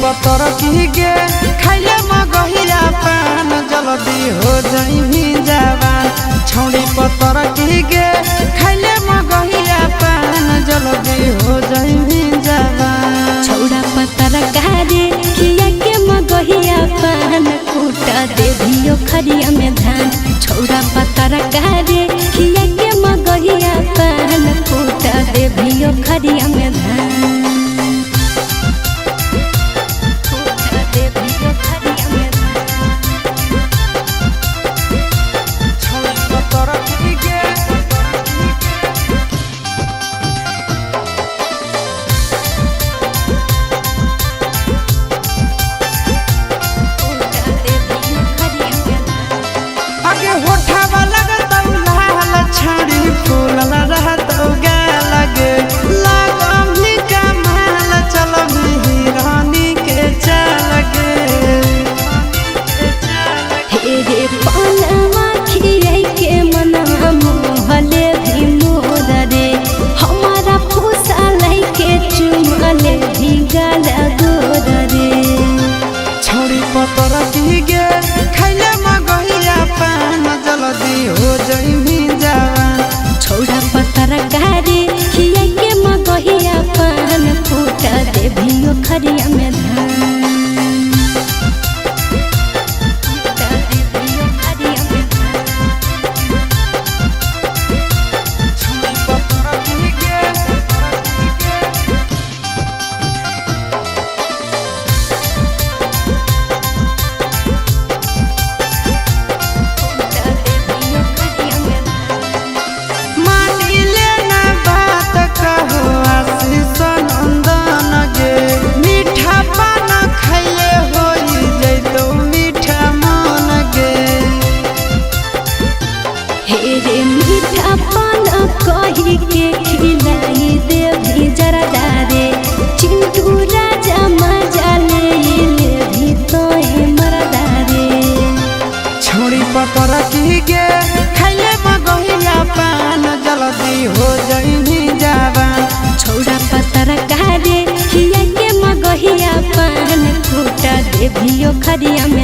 पतर की गे खाइले मगहिया पान जल्दी हो जाइमी जवान। छौड़ी पतर की गे खाइले मगहिया पान जल्दी हो जाइमी जवान। छौड़ा पतर गारे किया के मगहिया पान कूटा देवियो खरिया में धान। छौड़ा पतर गारे किया के मगहिया पान कूटा देवियो खरिया में धान। पतर की गे खाइले मगहिया पान जल्दी हो जाइमी जवान। छौड़ा पतर गारे किया के मगहिया पान कूटा देवियो खरिया में धान। मीठा पान कही के खिलाई देवी जरा डारे चिंटू राजा मजा ले भी तो मरदा रे। छौड़ी पतर की गे खाइले मगहिया पान जल्दी हो जाइमी जवान। छौड़ा पतर गारे किया के मगहिया पान कूटा देवियो खरिया में